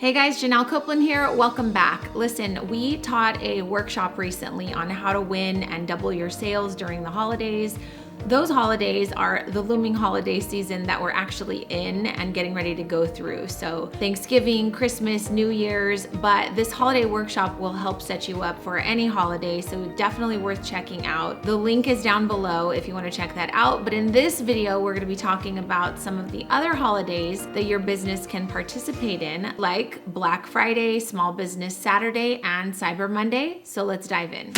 Hey guys, Janelle Copeland here. Welcome back. Listen, we taught a workshop recently on how to win and double your sales during the holidays. Those holidays are the looming holiday season that we're actually in and getting ready to go through. So Thanksgiving, Christmas, New Year's, but this holiday workshop will help set you up for any holiday. So definitely worth checking out. The link is down below if you want to check that out. But in this video, we're going to be talking about some of the other holidays that your business can participate in, like Black Friday, Small Business Saturday, and Cyber Monday. So let's dive in.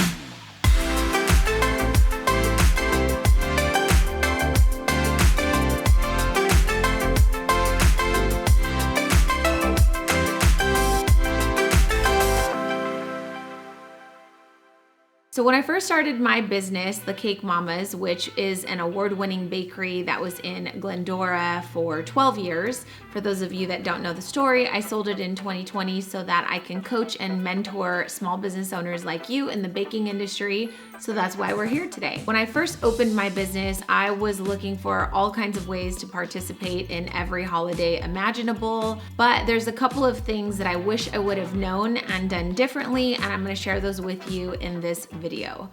So when I first started my business, The Cake Mamas, which is an award-winning bakery that was in Glendora for 12 years. For those of you that don't know the story, I sold it in 2020 so that I can coach and mentor small business owners like you in the baking industry. So that's why we're here today. When I first opened my business, I was looking for all kinds of ways to participate in every holiday imaginable, but there's a couple of things that I wish I would have known and done differently, and I'm going to share those with you in this video.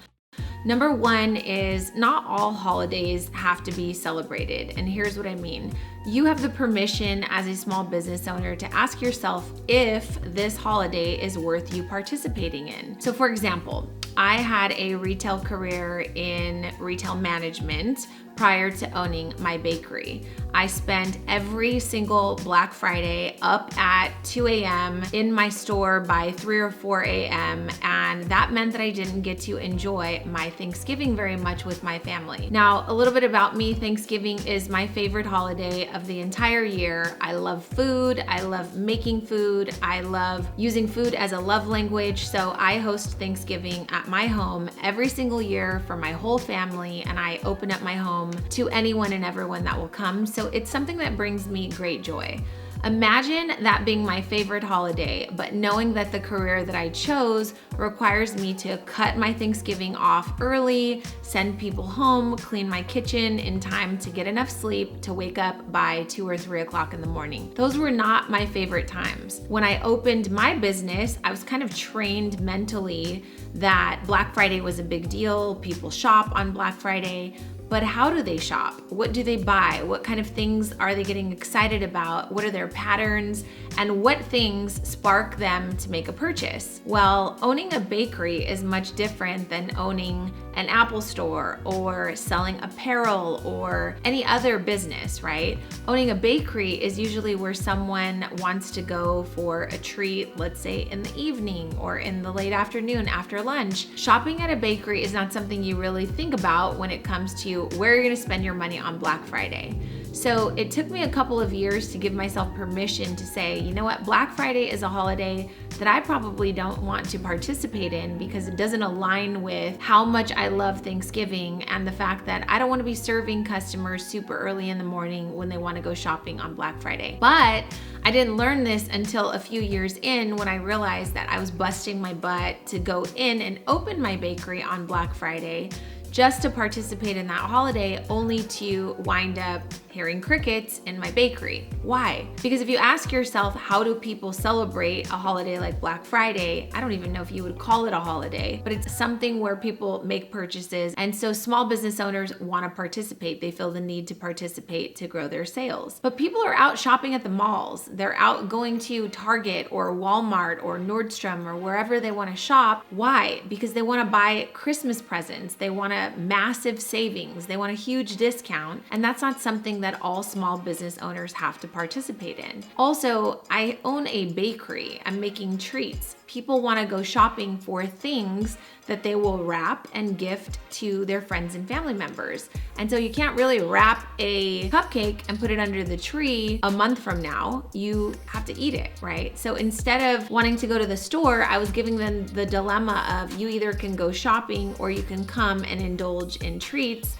Number one is not all holidays have to be celebrated. And here's what I mean. You have the permission as a small business owner to ask yourself if this holiday is worth you participating in. So for example, I had a retail career in retail management prior to owning my bakery. I spent every single Black Friday up at 2 a.m. in my store by 3 or 4 a.m. And that meant that I didn't get to enjoy my Thanksgiving very much with my family. Now, a little bit about me, Thanksgiving is my favorite holiday of the entire year. I love food. I love making food. I love using food as a love language. So I host Thanksgiving at my home every single year for my whole family, and I open up my home to anyone and everyone that will come. So it's something that brings me great joy. Imagine that being my favorite holiday, but knowing that the career that I chose requires me to cut my Thanksgiving off early, send people home, clean my kitchen in time to get enough sleep to wake up by 2 or 3 o'clock in the morning. Those were not my favorite times. When I opened my business, I was kind of trained mentally that Black Friday was a big deal. People shop on Black Friday. But how do they shop? What do they buy? What kind of things are they getting excited about? What are their patterns? And what things spark them to make a purchase? Well, owning a bakery is much different than owning an Apple store or selling apparel or any other business, right? Owning a bakery is usually where someone wants to go for a treat, let's say in the evening or in the late afternoon after lunch. Shopping at a bakery is not something you really think about when it comes to where you're gonna spend your money on Black Friday. So it took me a couple of years to give myself permission to say, you know what, Black Friday is a holiday that I probably don't want to participate in because it doesn't align with how much I love Thanksgiving and the fact that I don't want to be serving customers super early in the morning when they want to go shopping on Black Friday. But I didn't learn this until a few years in when I realized that I was busting my butt to go in and open my bakery on Black Friday just to participate in that holiday, only to wind up hearing crickets in my bakery. Why? Because if you ask yourself, how do people celebrate a holiday like Black Friday? I don't even know if you would call it a holiday, but it's something where people make purchases. And so small business owners want to participate. They feel the need to participate to grow their sales. But people are out shopping at the malls. They're out going to Target or Walmart or Nordstrom or wherever they want to shop. Why? Because they want to buy Christmas presents. They want a massive savings. They want a huge discount. And that's not something that all small business owners have to participate in. Also, I own a bakery. I'm making treats. People want to go shopping for things that they will wrap and gift to their friends and family members. And so you can't really wrap a cupcake and put it under the tree a month from now. You have to eat it, right? So instead of wanting to go to the store, I was giving them the dilemma of you either can go shopping or you can come and indulge in treats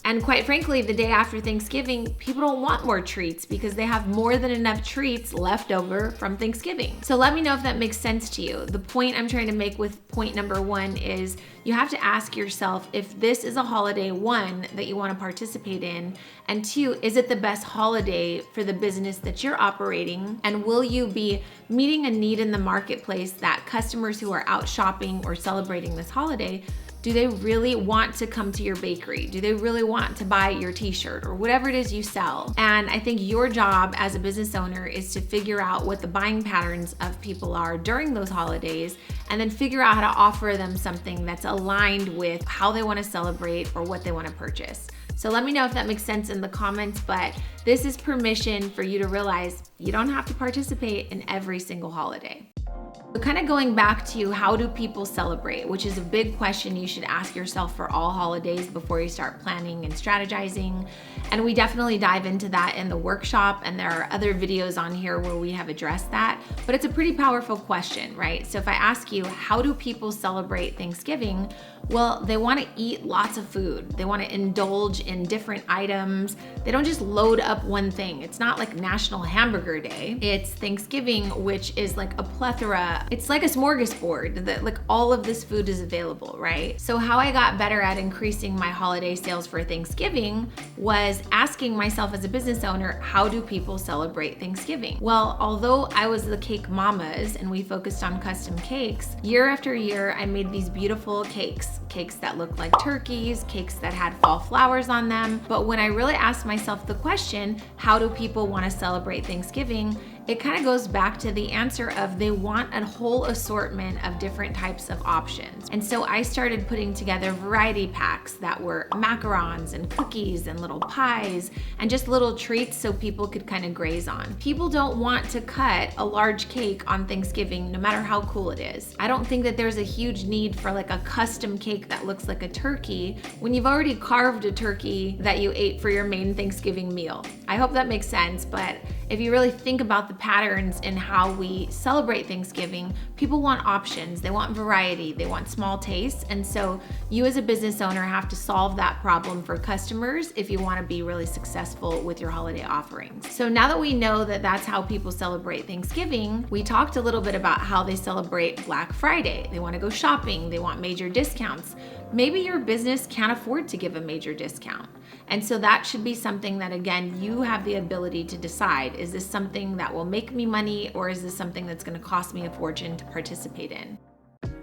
And quite frankly, the day after Thanksgiving, people don't want more treats because they have more than enough treats left over from Thanksgiving. So let me know if that makes sense to you. The point I'm trying to make with point number one is you have to ask yourself if this is a holiday, one, that you want to participate in, and two, is it the best holiday for the business that you're operating? And will you be meeting a need in the marketplace that customers who are out shopping or celebrating this holiday, do they really want to come to your bakery? Do they really want to buy your t-shirt or whatever it is you sell? And I think your job as a business owner is to figure out what the buying patterns of people are during those holidays and then figure out how to offer them something that's aligned with how they want to celebrate or what they want to purchase. So let me know if that makes sense in the comments, but this is permission for you to realize you don't have to participate in every single holiday. So kind of going back to how do people celebrate, which is a big question you should ask yourself for all holidays before you start planning and strategizing. And we definitely dive into that in the workshop, and there are other videos on here where we have addressed that, but it's a pretty powerful question, right? So if I ask you, how do people celebrate Thanksgiving? Well, they want to eat lots of food. They want to indulge in different items. They don't just load up one thing. It's not like National Hamburger Day. It's Thanksgiving, which is like a plethora. It's like a smorgasbord that like all of this food is available, right? So how I got better at increasing my holiday sales for Thanksgiving was asking myself as a business owner, how do people celebrate Thanksgiving? Well, although I was the cake mamas and we focused on custom cakes, year after year, I made these beautiful cakes that looked like turkeys, cakes that had fall flowers on them. But when I really asked myself the question, how do people want to celebrate Thanksgiving? It kind of goes back to the answer of they want a whole assortment of different types of options. And so I started putting together variety packs that were macarons and cookies and little pies and just little treats so people could kind of graze on. People don't want to cut a large cake on Thanksgiving no matter how cool it is. I don't think that there's a huge need for like a custom cake that looks like a turkey when you've already carved a turkey that you ate for your main Thanksgiving meal. I hope that makes sense, but if you really think about the patterns in how we celebrate Thanksgiving, people want options, they want variety, they want small tastes, and so you as a business owner have to solve that problem for customers if you want to be really successful with your holiday offerings. So now that we know that that's how people celebrate Thanksgiving, we talked a little bit about how they celebrate Black Friday. They want to go shopping, they want major discounts. Maybe your business can't afford to give a major discount. And so that should be something that, again, you have the ability to decide, is this something that will make me money or is this something that's going to cost me a fortune to participate in?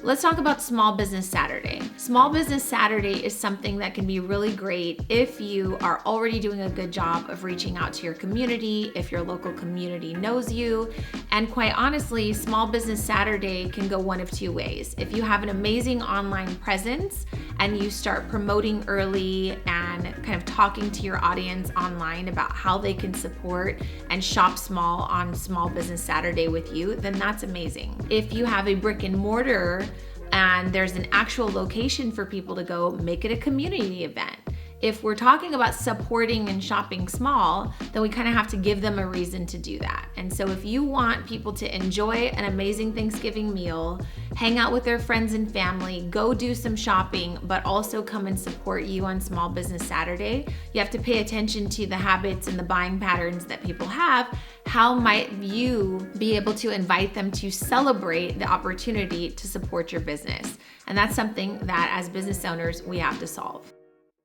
Let's talk about Small Business Saturday. Small Business Saturday is something that can be really great if you are already doing a good job of reaching out to your community, if your local community knows you. And quite honestly, Small Business Saturday can go one of two ways. If you have an amazing online presence and you start promoting early and kind of talking to your audience online about how they can support and shop small on Small Business Saturday with you, then that's amazing. If you have a brick and mortar and there's an actual location for people to go, make it a community event. If we're talking about supporting and shopping small, then we kind of have to give them a reason to do that. And so if you want people to enjoy an amazing Thanksgiving meal, hang out with their friends and family, go do some shopping, but also come and support you on Small Business Saturday, you have to pay attention to the habits and the buying patterns that people have. How might you be able to invite them to celebrate the opportunity to support your business? And that's something that as business owners, we have to solve.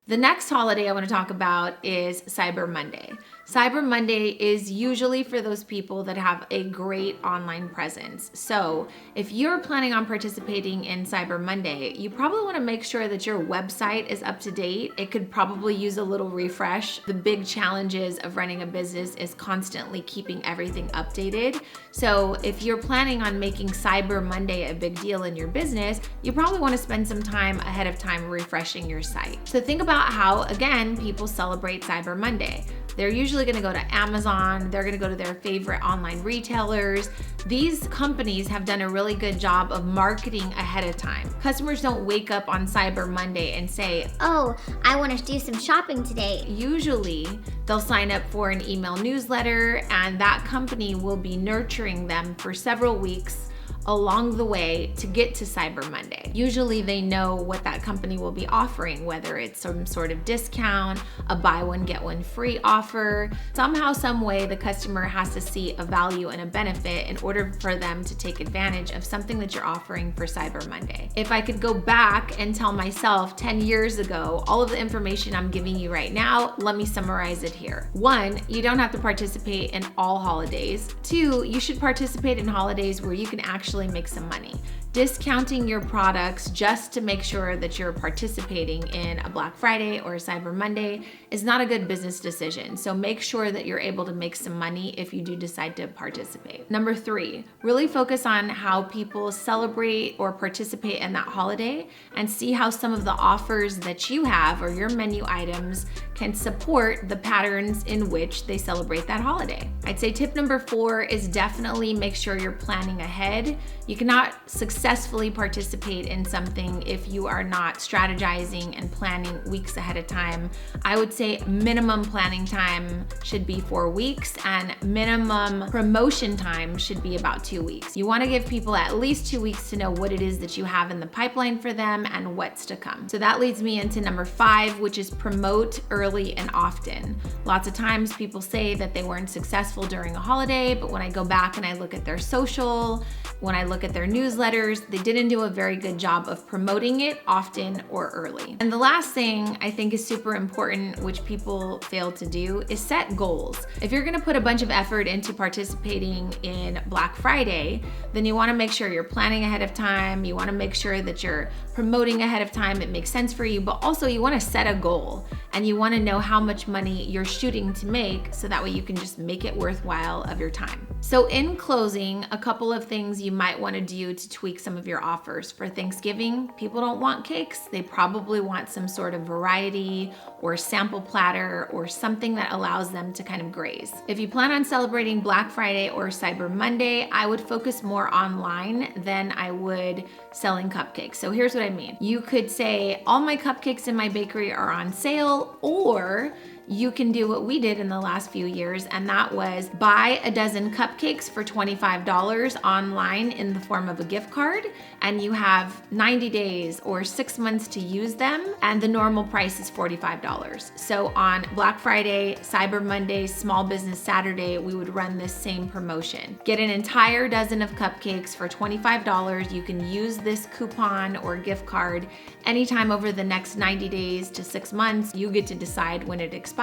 The next holiday I want to talk about is Cyber Monday. Cyber Monday is usually for those people that have a great online presence. So if you're planning on participating in Cyber Monday, you probably want to make sure that your website is up to date. It could probably use a little refresh. The big challenges of running a business is constantly keeping everything updated. So if you're planning on making Cyber Monday a big deal in your business, you probably want to spend some time ahead of time refreshing your site. So think about how, again, people celebrate Cyber Monday. They're usually going to go to Amazon. They're going to go to their favorite online retailers. These companies have done a really good job of marketing ahead of time. Customers don't wake up on Cyber Monday and say, "Oh, I want to do some shopping today." Usually, they'll sign up for an email newsletter, and that company will be nurturing them for several weeks along the way to get to Cyber Monday. Usually they know what that company will be offering, whether it's some sort of discount, a buy one, get one free offer. Somehow, some way, the customer has to see a value and a benefit in order for them to take advantage of something that you're offering for Cyber Monday. If I could go back and tell myself 10 years ago, all of the information I'm giving you right now, let me summarize it here. 1, you don't have to participate in all holidays. 2, you should participate in holidays where you can actually make some money. Discounting your products just to make sure that you're participating in a Black Friday or a Cyber Monday is not a good business decision. So make sure that you're able to make some money if you do decide to participate. Number 3, really focus on how people celebrate or participate in that holiday and see how some of the offers that you have or your menu items can support the patterns in which they celebrate that holiday. I'd say tip number 4 is definitely make sure you're planning ahead. You cannot successfully participate in something if you are not strategizing and planning weeks ahead of time. I would say minimum planning time should be 4 weeks and minimum promotion time should be about 2 weeks. You want to give people at least 2 weeks to know what it is that you have in the pipeline for them and what's to come. So that leads me into number 5, which is promote early and often. Lots of times people say that they weren't successful during a holiday, but when I go back and I look at their social, when I look at their newsletters, they didn't do a very good job of promoting it often or early. And the last thing I think is super important, which people fail to do, is set goals. If you're gonna put a bunch of effort into participating in Black Friday, then you wanna make sure you're planning ahead of time, you wanna make sure that you're promoting ahead of time, it makes sense for you, but also you wanna set a goal and you wanna know how much money you're shooting to make so that way you can just make it worthwhile of your time. So in closing, a couple of things you might wanna do to tweak some of your offers. For Thanksgiving, people don't want cakes. They probably want some sort of variety or sample platter or something that allows them to kind of graze. If you plan on celebrating Black Friday or Cyber Monday, I would focus more online than I would selling cupcakes. So here's what I mean. You could say, all my cupcakes in my bakery are on sale, or you can do what we did in the last few years, and that was buy a dozen cupcakes for $25 online in the form of a gift card, and you have 90 days or 6 months to use them, and the normal price is $45. So on Black Friday, Cyber Monday, Small Business Saturday, we would run this same promotion. Get an entire dozen of cupcakes for $25. You can use this coupon or gift card anytime over the next 90 days to 6 months. You get to decide when it expires,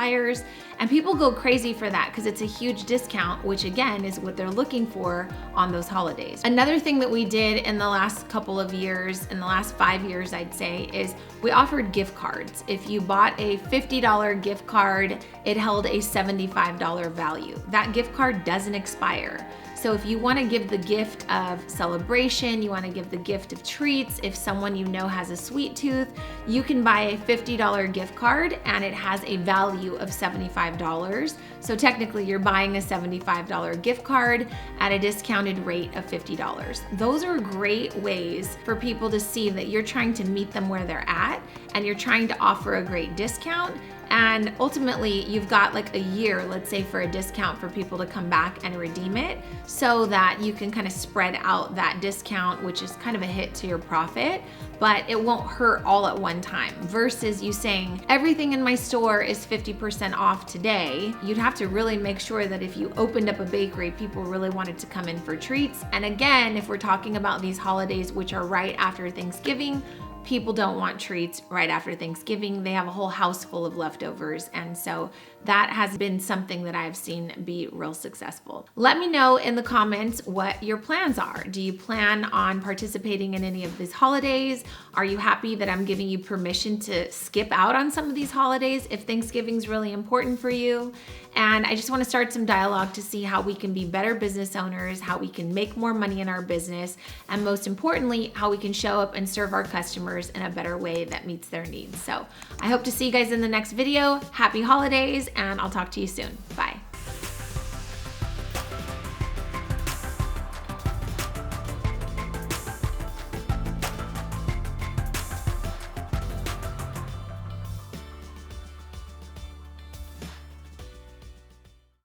and people go crazy for that because it's a huge discount, which again is what they're looking for on those holidays. Another thing that we did in the last couple of years, in the last 5 years I'd say, is we offered gift cards. If you bought a $50 gift card, it held a $75 value. That gift card doesn't expire. So if you want to give the gift of celebration, you want to give the gift of treats, if someone you know has a sweet tooth, you can buy a $50 gift card and it has a value of $75. So technically you're buying a $75 gift card at a discounted rate of $50. Those are great ways for people to see that you're trying to meet them where they're at and you're trying to offer a great discount. And ultimately, you've got like a year, let's say, for a discount for people to come back and redeem it so that you can kind of spread out that discount, which is kind of a hit to your profit, but it won't hurt all at one time. Versus you saying, everything in my store is 50% off today. You'd have to really make sure that if you opened up a bakery, people really wanted to come in for treats. And again, if we're talking about these holidays, which are right after Thanksgiving, people don't want treats right after Thanksgiving. They have a whole house full of leftovers. And so that has been something that I've seen be real successful. Let me know in the comments what your plans are. Do you plan on participating in any of these holidays? Are you happy that I'm giving you permission to skip out on some of these holidays if Thanksgiving's really important for you? And I just want to start some dialogue to see how we can be better business owners, how we can make more money in our business, and most importantly, how we can show up and serve our customers in a better way that meets their needs. So I hope to see you guys in the next video. Happy holidays, and I'll talk to you soon. Bye.